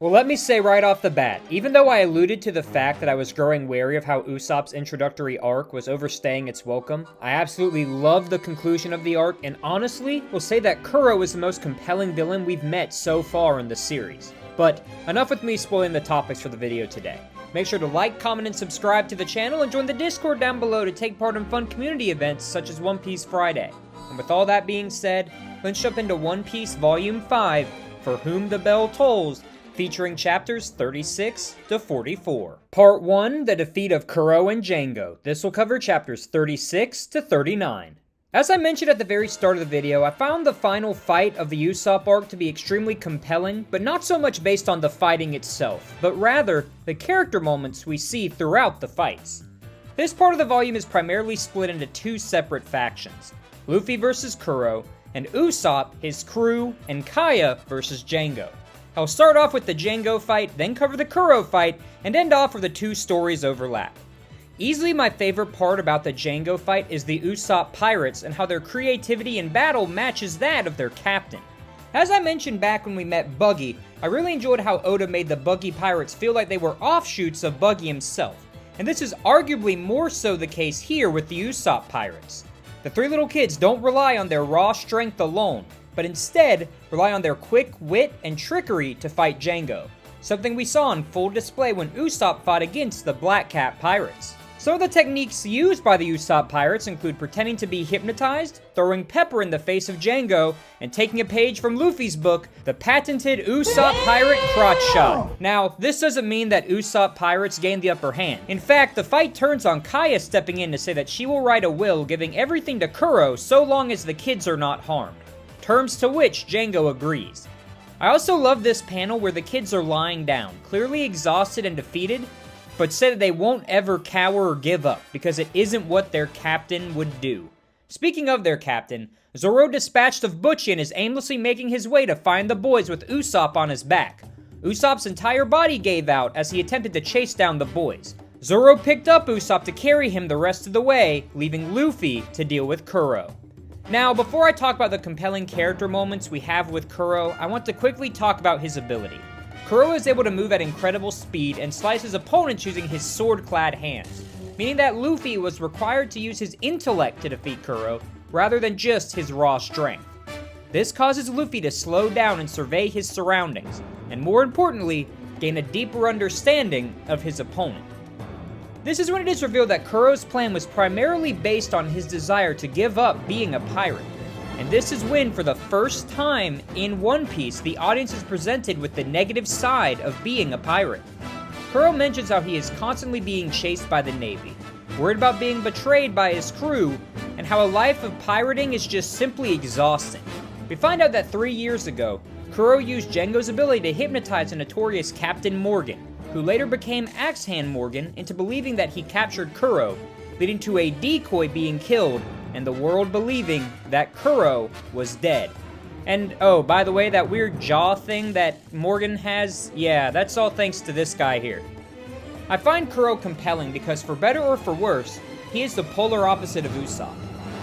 Well, let me say right off the bat, even though I alluded to the fact that I was growing wary of how Usopp's introductory arc was overstaying its welcome, I absolutely love the conclusion of the arc, and honestly, will say that Kuro is the most compelling villain we've met so far in the series. But enough with me spoiling the topics for the video today. Make sure to like, comment, and subscribe to the channel, and join the Discord down below to take part in fun community events such as One Piece Friday. And with all that being said, let's jump into One Piece Volume 5, For Whom the Bell Tolls, featuring chapters 36 to 44. Part 1, The Defeat of Kuro and Jango. This will cover chapters 36 to 39. As I mentioned at the very start of the video, I found the final fight of the Usopp arc to be extremely compelling, but not so much based on the fighting itself, but rather the character moments we see throughout the fights. This part of the volume is primarily split into two separate factions, Luffy versus Kuro, and Usopp, his crew, and Kaya versus Jango. I'll start off with the Jango fight, then cover the Kuro fight, and end off where the two stories overlap. Easily my favorite part about the Jango fight is the Usopp pirates and how their creativity in battle matches that of their captain. As I mentioned back when we met Buggy, I really enjoyed how Oda made the Buggy pirates feel like they were offshoots of Buggy himself, and this is arguably more so the case here with the Usopp pirates. The three little kids don't rely on their raw strength alone, but instead rely on their quick wit and trickery to fight Jango, something we saw on full display when Usopp fought against the Black Cat pirates. Some of the techniques used by the Usopp pirates include pretending to be hypnotized, throwing pepper in the face of Jango, and taking a page from Luffy's book, the patented Usopp Pirate Crotch Shot. Now, this doesn't mean that Usopp pirates gained the upper hand. In fact, the fight turns on Kaya stepping in to say that she will write a will giving everything to Kuro so long as the kids are not harmed. Terms to which Jango agrees. I also love this panel where the kids are lying down, clearly exhausted and defeated, but say that they won't ever cower or give up because it isn't what their captain would do. Speaking of their captain, Zoro dispatched of Butchin is aimlessly making his way to find the boys with Usopp on his back. Usopp's entire body gave out as he attempted to chase down the boys. Zoro picked up Usopp to carry him the rest of the way, leaving Luffy to deal with Kuro. Now, before I talk about the compelling character moments we have with Kuro, I want to quickly talk about his ability. Kuro is able to move at incredible speed and slice his opponents using his sword-clad hands, meaning that Luffy was required to use his intellect to defeat Kuro, rather than just his raw strength. This causes Luffy to slow down and survey his surroundings, and more importantly, gain a deeper understanding of his opponent. This is when it is revealed that Kuro's plan was primarily based on his desire to give up being a pirate. And this is when, for the first time in One Piece, the audience is presented with the negative side of being a pirate. Kuro mentions how he is constantly being chased by the Navy, worried about being betrayed by his crew, and how a life of pirating is just simply exhausting. We find out that 3 years ago, Kuro used Jango's ability to hypnotize the notorious Captain Morgan, who later became Axe Hand Morgan, into believing that he captured Kuro, leading to a decoy being killed, and the world believing that Kuro was dead. And, oh, by the way, that weird jaw thing that Morgan has, yeah, that's all thanks to this guy here. I find Kuro compelling because, for better or for worse, he is the polar opposite of Usopp.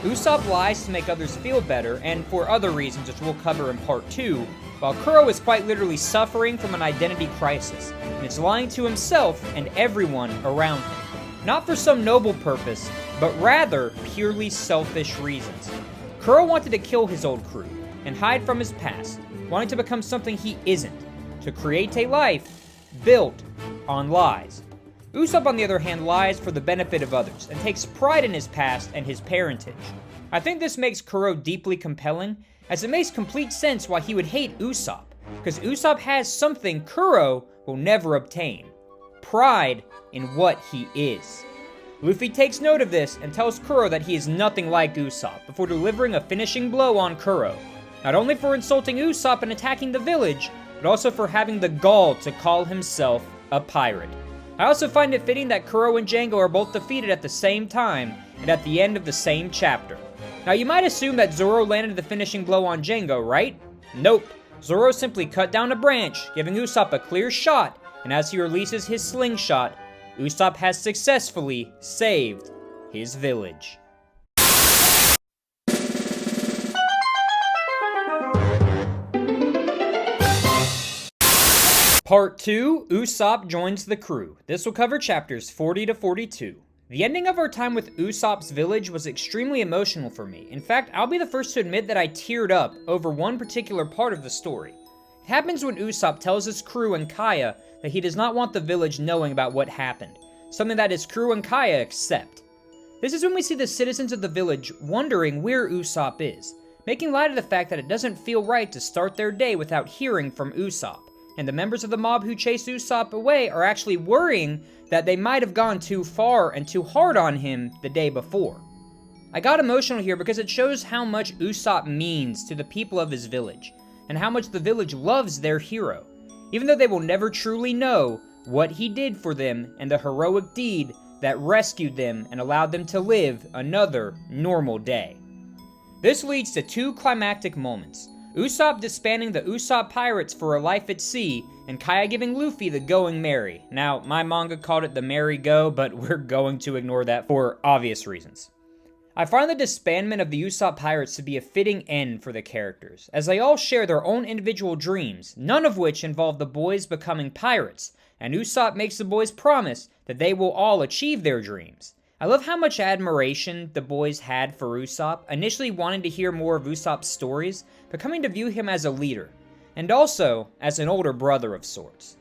Usopp lies to make others feel better, and for other reasons which we'll cover in part 2, while Kuro is quite literally suffering from an identity crisis, and is lying to himself and everyone around him. Not for some noble purpose, but rather purely selfish reasons. Kuro wanted to kill his old crew, and hide from his past, wanting to become something he isn't, to create a life built on lies. Usopp, on the other hand, lies for the benefit of others, and takes pride in his past and his parentage. I think this makes Kuro deeply compelling, as it makes complete sense why he would hate Usopp, because Usopp has something Kuro will never obtain: pride in what he is. Luffy takes note of this and tells Kuro that he is nothing like Usopp before delivering a finishing blow on Kuro, not only for insulting Usopp and attacking the village, but also for having the gall to call himself a pirate. I also find it fitting that Kuro and Jango are both defeated at the same time and at the end of the same chapter. Now, you might assume that Zoro landed the finishing blow on Jango, right? Nope. Zoro simply cut down a branch, giving Usopp a clear shot, and as he releases his slingshot, Usopp has successfully saved his village. Part 2, Usopp joins the crew. This will cover chapters 40 to 42. The ending of our time with Usopp's village was extremely emotional for me. In fact, I'll be the first to admit that I teared up over one particular part of the story. It happens when Usopp tells his crew and Kaya that he does not want the village knowing about what happened, something that his crew and Kaya accept. This is when we see the citizens of the village wondering where Usopp is, making light of the fact that it doesn't feel right to start their day without hearing from Usopp. And the members of the mob who chase Usopp away are actually worrying that they might have gone too far and too hard on him the day before. I got emotional here because it shows how much Usopp means to the people of his village, and how much the village loves their hero, even though they will never truly know what he did for them and the heroic deed that rescued them and allowed them to live another normal day. This leads to two climactic moments. Usopp disbanding the Usopp Pirates for a life at sea, and Kaya giving Luffy the Going Merry. Now, my manga called it the Merry Go, but we're going to ignore that for obvious reasons. I find the disbandment of the Usopp Pirates to be a fitting end for the characters, as they all share their own individual dreams, none of which involve the boys becoming pirates, and Usopp makes the boys promise that they will all achieve their dreams. I love how much admiration the boys had for Usopp, initially wanting to hear more of Usopp's stories, but coming to view him as a leader, and also as an older brother of sorts.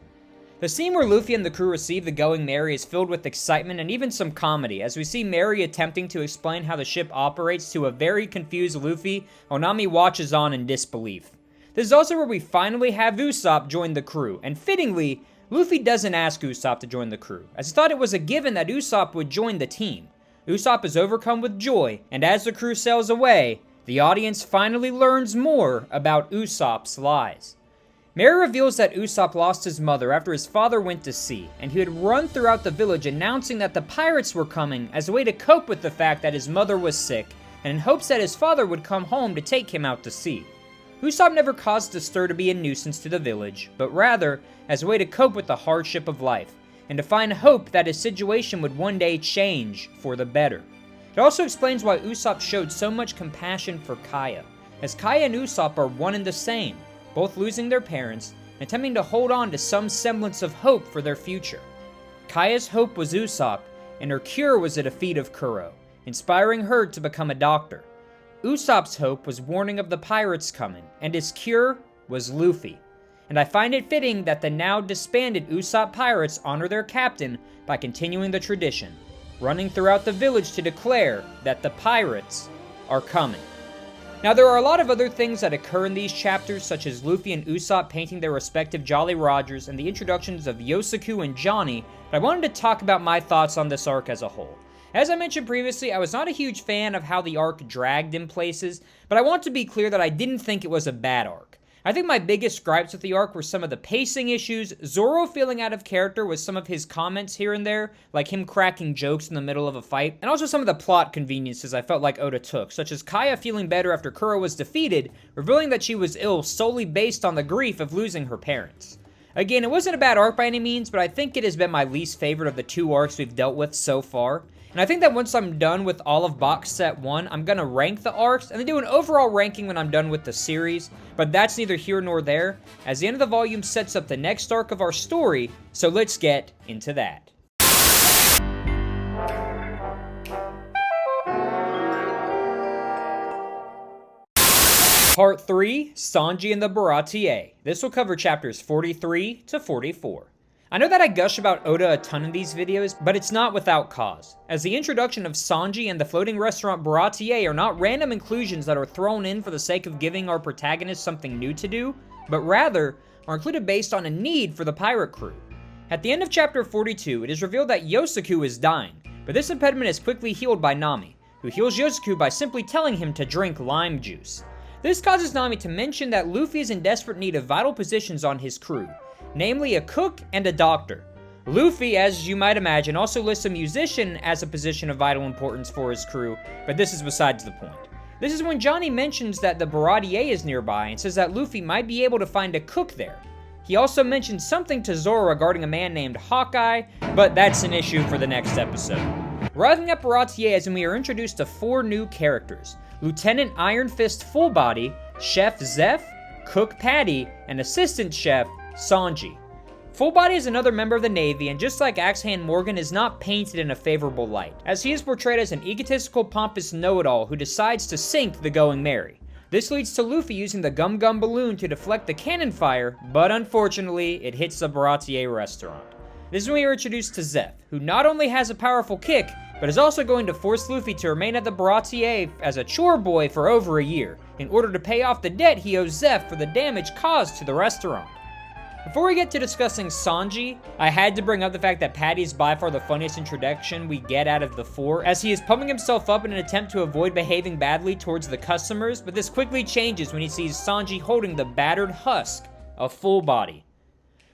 The scene where Luffy and the crew receive the Going Merry is filled with excitement and even some comedy, as we see Merry attempting to explain how the ship operates to a very confused Luffy, while Nami watches on in disbelief. This is also where we finally have Usopp join the crew, and fittingly, Luffy doesn't ask Usopp to join the crew, as he thought it was a given that Usopp would join the team. Usopp is overcome with joy, and as the crew sails away, the audience finally learns more about Usopp's lies. Merry reveals that Usopp lost his mother after his father went to sea, and he had run throughout the village announcing that the pirates were coming as a way to cope with the fact that his mother was sick, and in hopes that his father would come home to take him out to sea. Usopp never caused the stir to be a nuisance to the village, but rather as a way to cope with the hardship of life, and to find hope that his situation would one day change for the better. It also explains why Usopp showed so much compassion for Kaya, as Kaya and Usopp are one and the same, both losing their parents, and attempting to hold on to some semblance of hope for their future. Kaya's hope was Usopp, and her cure was the defeat of Kuro, inspiring her to become a doctor. Usopp's hope was warning of the pirates coming, and his cure was Luffy. And I find it fitting that the now disbanded Usopp Pirates honor their captain by continuing the tradition, running throughout the village to declare that the pirates are coming. Now, there are a lot of other things that occur in these chapters, such as Luffy and Usopp painting their respective Jolly Rogers and the introductions of Yosaku and Johnny, but I wanted to talk about my thoughts on this arc as a whole. As I mentioned previously, I was not a huge fan of how the arc dragged in places, but I want to be clear that I didn't think it was a bad arc. I think my biggest gripes with the arc were some of the pacing issues, Zoro feeling out of character with some of his comments here and there, like him cracking jokes in the middle of a fight, and also some of the plot conveniences I felt like Oda took, such as Kaya feeling better after Kuro was defeated, revealing that she was ill solely based on the grief of losing her parents. Again, it wasn't a bad arc by any means, but I think it has been my least favorite of the two arcs we've dealt with so far. And I think that once I'm done with all of Box Set 1, I'm gonna rank the arcs, and then do an overall ranking when I'm done with the series, but that's neither here nor there, as the end of the volume sets up the next arc of our story, so let's get into that. Part 3, Sanji and the Baratie. This will cover chapters 43 to 44. I know that I gush about Oda a ton in these videos, but it's not without cause, as the introduction of Sanji and the floating restaurant Baratie are not random inclusions that are thrown in for the sake of giving our protagonist something new to do, but rather are included based on a need for the pirate crew. At the end of chapter 42, it is revealed that Yosaku is dying, but this impediment is quickly healed by Nami, who heals Yosaku by simply telling him to drink lime juice. This causes Nami to mention that Luffy is in desperate need of vital positions on his crew, namely a cook and a doctor. Luffy, as you might imagine, also lists a musician as a position of vital importance for his crew, but this is besides the point. This is when Johnny mentions that the Baratie is nearby and says that Luffy might be able to find a cook there. He also mentions something to Zoro regarding a man named Hawkeye, but that's an issue for the next episode. Arriving at Baratie is when we are introduced to 4 new characters: Lieutenant Iron Fist Fullbody, Chef Zeph, Cook Patty, and Assistant Chef Sanji. Full Body is another member of the Navy, and just like Axe-Hand Morgan, is not painted in a favorable light, as he is portrayed as an egotistical, pompous know-it-all who decides to sink the Going Merry. This leads to Luffy using the Gum Gum balloon to deflect the cannon fire, but unfortunately, it hits the Baratie restaurant. This is when we are introduced to Zeph, who not only has a powerful kick, but is also going to force Luffy to remain at the Baratie as a chore boy for over a year, in order to pay off the debt he owes Zeph for the damage caused to the restaurant. Before we get to discussing Sanji, I had to bring up the fact that Patty is by far the funniest introduction we get out of the four, as he is pumping himself up in an attempt to avoid behaving badly towards the customers, but this quickly changes when he sees Sanji holding the battered husk of Full Body.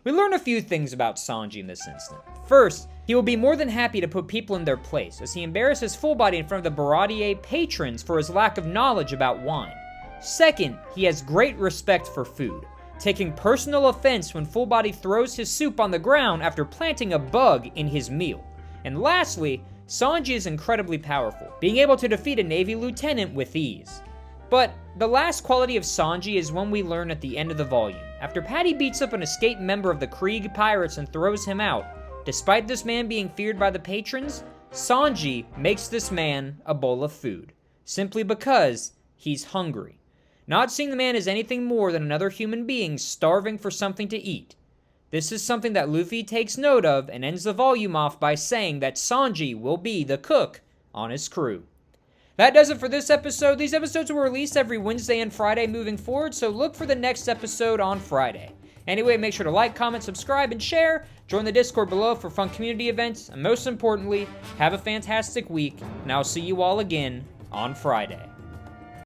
We learn a few things about Sanji in this instant. First, he will be more than happy to put people in their place, as he embarrasses Full Body in front of the Baratie patrons for his lack of knowledge about wine. Second, he has great respect for food, taking personal offense when Full Body throws his soup on the ground after planting a bug in his meal. And lastly, Sanji is incredibly powerful, being able to defeat a Navy lieutenant with ease. But the last quality of Sanji is one we learn at the end of the volume. After Patty beats up an escaped member of the Krieg pirates and throws him out, despite this man being feared by the patrons, Sanji makes this man a bowl of food, simply because he's hungry, not seeing the man as anything more than another human being starving for something to eat. This is something that Luffy takes note of and ends the volume off by saying that Sanji will be the cook on his crew. That does it for this episode. These episodes will release every Wednesday and Friday moving forward, so look for the next episode on Friday. Anyway, make sure to like, comment, subscribe, and share. Join the Discord below for fun community events, and most importantly, have a fantastic week, and I'll see you all again on Friday.